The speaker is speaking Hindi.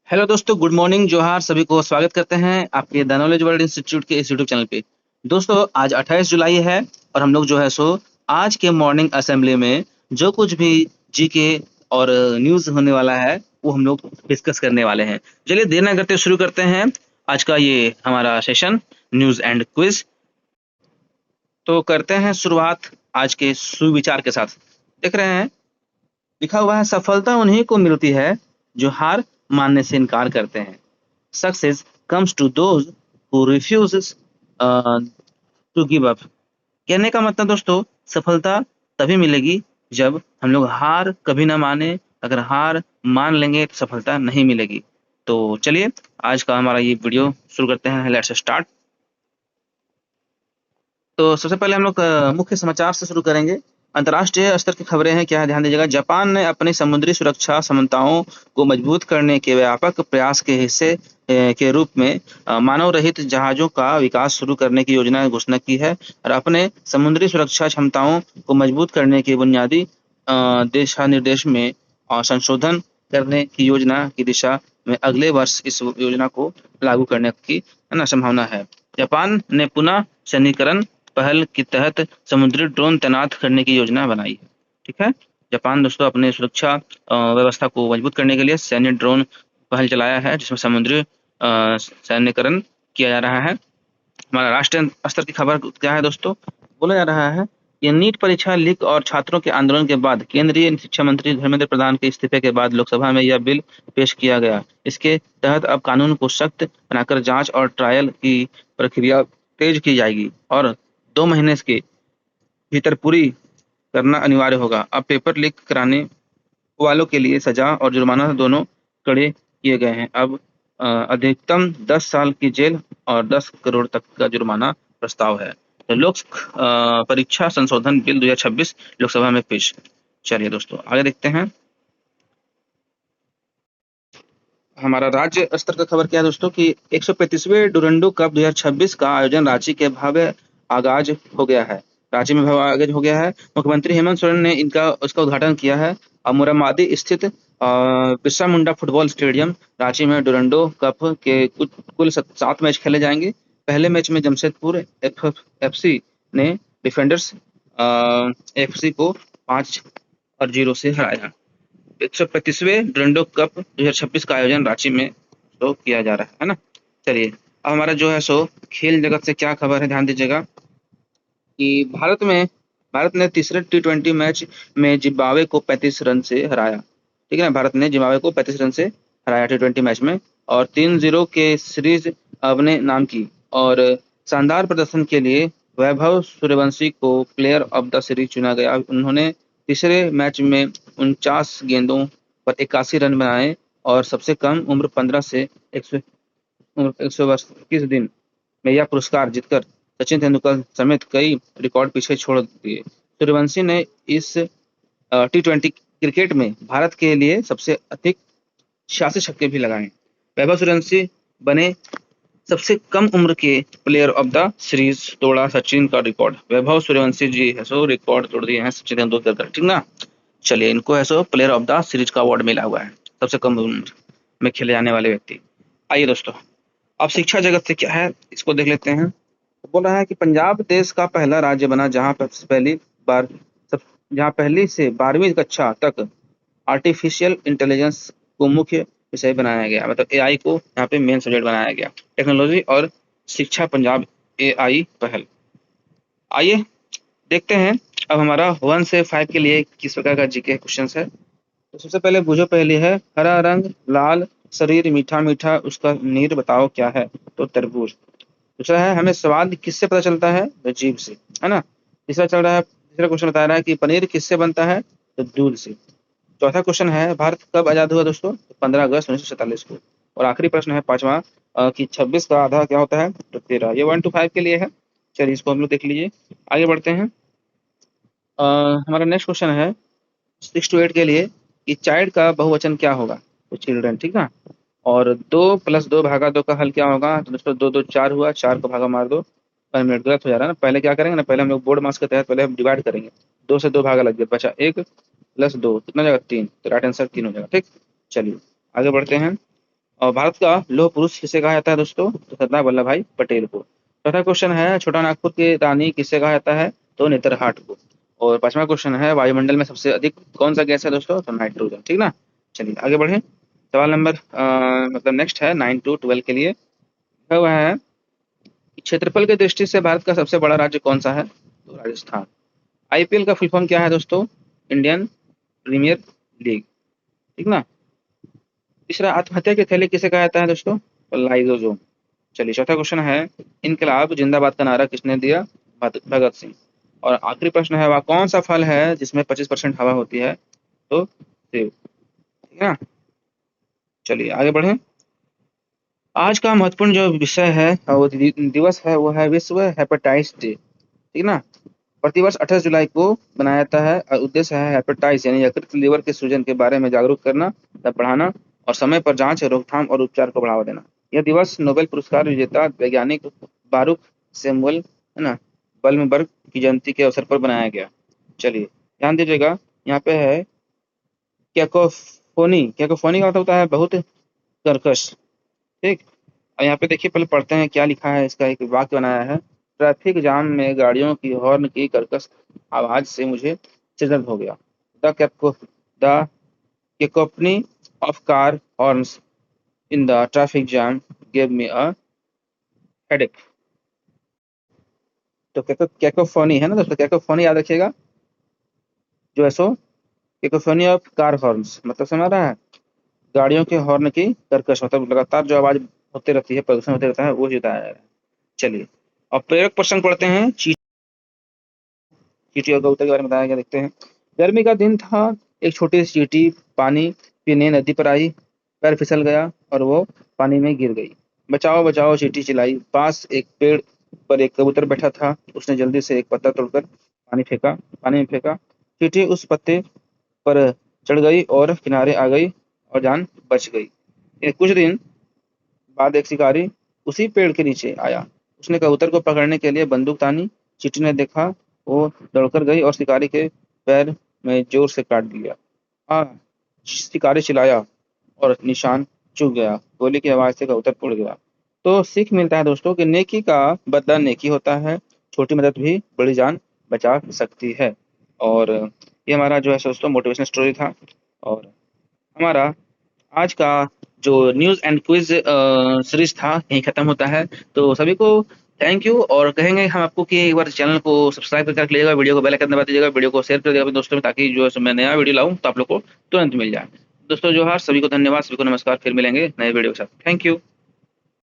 हेलो दोस्तों, गुड मॉर्निंग, जोहार। सभी को स्वागत करते हैं आपके द नॉलेज वर्ल्ड इंस्टीट्यूट के इस यूट्यूब चैनल पे। दोस्तों, आज 28 जुलाई है और हम लोग जो है सो आज के मॉर्निंग असेंबली में जो कुछ भी जीके और न्यूज़ होने वाला है वो हम लोग डिस्कस करने वाले हैं। चलिए देर ना करते शुरू करते हैं आज का ये हमारा सेशन, न्यूज़ एंड क्विज। तो करते हैं शुरुआत आज के सुविचार के साथ। देख रहे हैं, लिखा हुआ है, सफलता उन्हीं को मिलती है जो हार मानने से इनकार करते हैं। Success comes to those who refuses to give up. कहने का मतलब दोस्तों, सफलता तभी मिलेगी जब हम लोग हार कभी ना माने। अगर हार मान लेंगे तो सफलता नहीं मिलेगी। तो चलिए आज का हमारा ये वीडियो शुरू करते हैं। Let's start. तो सबसे पहले हम लोग मुख्य समाचार से शुरू करेंगे। अंतर्राष्ट्रीय स्तर की खबरें हैं, क्या है ध्यान दीजिएगा। जापान ने अपनी समुद्री सुरक्षा क्षमताओं को मजबूत करने के व्यापक प्रयास के हिस्से के रूप में मानव रहित जहाजों का विकास शुरू करने की योजना की घोषणा की है और अपने समुद्री सुरक्षा क्षमताओं को मजबूत करने के बुनियादी दिशा निर्देश में संशोधन करने की योजना की दिशा में अगले वर्ष इस योजना को लागू करने की संभावना है। जापान ने पुनः सैन्यीकरण पहल के तहत समुद्री ड्रोन तैनात करने की योजना बनाई है। ठीक है, जापान दोस्तों अपने सुरक्षा व्यवस्था को मजबूत करने के लिए सैन्य ड्रोन पहल चलाया है, जिसमें समुद्री सैन्यीकरण किया जा रहा है। हमारा राष्ट्रीय स्तर की खबर क्या है दोस्तों, बोला जा रहा है कि नीट परीक्षा लीक और छात्रों के आंदोलन के बाद केंद्रीय शिक्षा मंत्री धर्मेंद्र प्रधान के इस्तीफे के बाद लोकसभा में यह बिल पेश किया गया। इसके तहत अब कानून को सख्त बनाकर जांच और ट्रायल की प्रक्रिया तेज की जाएगी और 2 महीने के भीतर पूरी करना अनिवार्य होगा। अब पेपर लीक कराने वालों के लिए सजा और जुर्माना दोनों कड़े किए गए हैं। अब अधिकतम 10 साल की जेल और 10 करोड़ तक का जुर्माना प्रस्ताव है। तो लोक परीक्षा संशोधन बिल 2026 लोकसभा में पेश। चलिए दोस्तों आगे देखते हैं। हमारा राज्य स्तर का खबर क्या है दोस्तों कि 135वें डुरंडो कप 2026 का आयोजन रांची के भव्य आगाज हो गया है। रांची में भव्य आगाज हो गया है। मुख्यमंत्री हेमंत सोरेन ने उसका उद्घाटन किया है और मोरहाबादी स्थित बिरसा मुंडा फुटबॉल स्टेडियम रांची में डुरंडो कप के कुल 7 मैच खेले जाएंगे। पहले मैच में जमशेदपुर FC ने डिफेंडर्स FC को 5-0 से हराया। 135वें डुरंडो कप 2026 का आयोजन रांची में तो किया जा रहा है ना। चलिए अब हमारा जो है सो खेल जगत से क्या खबर है, ध्यान दीजिएगा कि भारत ने तीसरे T20 मैच में जिम्बाब्वे को 35 रन से हराया। ठीक है ना, भारत ने जिम्बाब्वे को 35 रन से हराया T20 मैच में और 3-0 के सीरीज अपने नाम की। और शानदार प्रदर्शन के लिए वैभव सूर्यवंशी को प्लेयर ऑफ द सीरीज चुना गया। उन्होंने तीसरे मैच में 49 गेंदों पर 81 रन बनाए और सबसे कम उम्र 15 से 121 दिन में यह पुरस्कार जीतकर सचिन तेंदुलकर समेत कई रिकॉर्ड पीछे छोड़ दिए। सूर्यवंशी ने इस T20 क्रिकेट में भारत के लिए सबसे अधिक 86 छक्के भी लगाए। वैभव सूर्यवंशी बने सबसे कम उम्र के प्लेयर ऑफ द सीरीज, तोड़ा सचिन का रिकॉर्ड। वैभव सूर्यवंशी जी है सो रिकॉर्ड तोड़ दिए हैं सचिन तेंदुलकर का। ठीक ना, चलिए इनको है सो प्लेयर ऑफ द सीरीज का अवार्ड मिला हुआ है, सबसे कम उम्र में खेले जाने वाले व्यक्ति। आइए दोस्तों, अब शिक्षा जगत से क्या है इसको देख लेते हैं। तो बोल रहा है कि पंजाब देश का पहला राज्य बना जहां पहली से 12वीं कक्षा तक आर्टिफिशियल इंटेलिजेंस को मुख्य विषय बनाया गया, मतलब AI को यहाँ पे मेन सब्जेक्ट बनाया गया। टेक्नोलॉजी और शिक्षा पंजाब AI पहल। आइए देखते हैं अब हमारा 1 से 5 के लिए किस प्रकार का जीके क्वेश्चन है। तो सबसे पहले बूझो पहली है, हरा रंग लाल शरीर मीठा मीठा उसका नीर बताओ क्या है। तो तरबूज। दूसरा है, हमें स्वाद किससे पता चलता है। तो जीभ से, है ना। तीसरा क्वेश्चन बता रहा है कि पनीर किससे बनता है। तो दूध से। चौथा क्वेश्चन है, भारत कब आजाद हुआ दोस्तों। तो 15 अगस्त 1947 को। और आखिरी प्रश्न है पांचवा कि 26 का आधा क्या होता है। तो 13। ये 1 to 5 के लिए है। चलिए इसको हम लोग देख लीजिए। आगे बढ़ते हैं। हमारा नेक्स्ट क्वेश्चन है 6 to 8 के लिए कि चाइल्ड का बहुवचन क्या होगा। तो चिल्ड्रन। ठीक है। और 2 + 2 भागा 2 का हल क्या होगा। तो दोस्तों 2 2 4 हुआ, 4 को भागा मार दो। 5 मिनट गलत हो जा रहा है ना। पहले क्या करेंगे ना, पहले हम लोग बोर्ड मास के तहत पहले हम डिवाइड करेंगे। 2 से 2 भागा लग गया, बचा 1 + 2 कितना जाएगा 3। तो राइट आंसर 3 हो जाएगा। ठीक, चलिए आगे बढ़ते हैं। और भारत का लौह पुरुष किसे कहा जाता है दोस्तों? तो सरदार वल्लभ भाई पटेल को। चौथा क्वेश्चन है छोटा नागपुर की रानी किसे कहा जाता है? तो नेतरहाट को। और पांचवा क्वेश्चन है वायुमंडल में सबसे अधिक कौन सा गैस है दोस्तों? तो नाइट्रोजन। ठीक ना। चलिए आगे बढ़े। सवाल नंबर मतलब नेक्स्ट है 9 to 12 के लिए। वह है कि क्षेत्रफल की दृष्टि से भारत का सबसे बड़ा राज्य कौन सा है? तो राजस्थान। आईपीएल का फुल फॉर्म क्या है दोस्तों? Indian Premier League. ठीक ना। तीसरा, आत्महत्या की थैली किसे कहा जाता है दोस्तों? तो लाइसोसोम। चलिए चौथा क्वेश्चन है इनकलाब जिंदाबाद का नारा किसने दिया? भगत सिंह। और आखिरी प्रश्न है वह कौन सा फल है जिसमें 25% हवा होती है? तो सेब। ठीक है ना। चलिए आगे बढ़े। आज का महत्वपूर्ण जो विषय है वो दिवस है वो है विश्व हेपेटाइटिस डे। ठीक ना। प्रतिवर्ष 28 जुलाई को बनाया जाता है और उद्देश्य है हेपेटाइटिस यानी यकृत लीवर के सूजन के बारे में जागरूक करना तथा बढ़ाना और समय पर जांच रोकथाम और उपचार को बढ़ावा देना। यह दिवस नोबेल पुरस्कार विजेता वैज्ञानिक बारूक सैमुअल है ना बल्मबर्ग की जयंती के अवसर पर बनाया गया। चलिए ध्यान दीजिएगा। यहाँ पे है कैकोफोनी। कैकोफोनी का मतलब होता है बहुत कर्कश। ठीक। और यहाँ पे देखिए पहले पढ़ते हैं क्या लिखा है। इसका एक वाक्य बनाया है। ट्रैफिक जाम में गाड़ियों की हॉर्न की कर्कश आवाज से मुझे सिर दर्द हो गया। The cacophony of car horns in the traffic jam gave me a headache. तो कैकोफोनी है ना दोस्तों। कैकोफोनी याद रखिएगा जो है सो कैकोफोनी ऑफ कार हॉर्न्स मतलब समझ रहा है गाड़ियों के हॉर्न की कर्कश मतलब लगातार जो आवाज होती रहती है प्रदूषण होते रहता है वो बताया जा रहा है। चलिए अब प्रेरक प्रश्न पढ़ते हैं। चींटी और कबूतर के बारे में बताया गया देखते हैं। गर्मी का दिन था। एक छोटी सी चींटी पानी पीने नदी पर आई। पैर फिसल गया और वो पानी में गिर गई। बचाओ बचाओ चींटी चिल्लाई। पास एक पेड़ पर एक कबूतर बैठा था। उसने जल्दी से एक पत्ता तोड़कर पानी में फेंका। चींटी उस पत्ते पर चढ़ गई और किनारे आ गई और जान बच गई। कुछ दिन बाद एक शिकारी उसी पेड़ के नीचे आया। उसने कबूतर को पकड़ने के लिए बंदूक तानी। चींटी ने देखा वो दौड़कर गई और शिकारी के पैर में जोर से काट दिया। हाँ। शिकारी चिल्लाया और निशान चूक गया। गोली की आवाज से कबूतर उड़ गया। तो सीख मिलता है दोस्तों कि नेकी का बदला नेकी होता है। छोटी मदद भी बड़ी जान बचा सकती है। और ये हमारा जो है दोस्तों मोटिवेशनल स्टोरी था। और हमारा आज का जो न्यूज़ एंड क्विज सीरीज था यहीं खत्म होता है। तो सभी को थैंक यू और कहेंगे हम आपको कि एक बार चैनल को सब्सक्राइब करके रख लीजिएगा। वीडियो को बेल आइकन दबा दीजिएगा। वीडियो को शेयर कर दीजिएगा अपने दोस्तों में ताकि जो है मैं नया वीडियो लाऊं तो आप लोग को तुरंत मिल जाए। दोस्तों जोहार सभी को धन्यवाद सभी को नमस्कार। फिर मिलेंगे नए वीडियो के साथ। Thank you.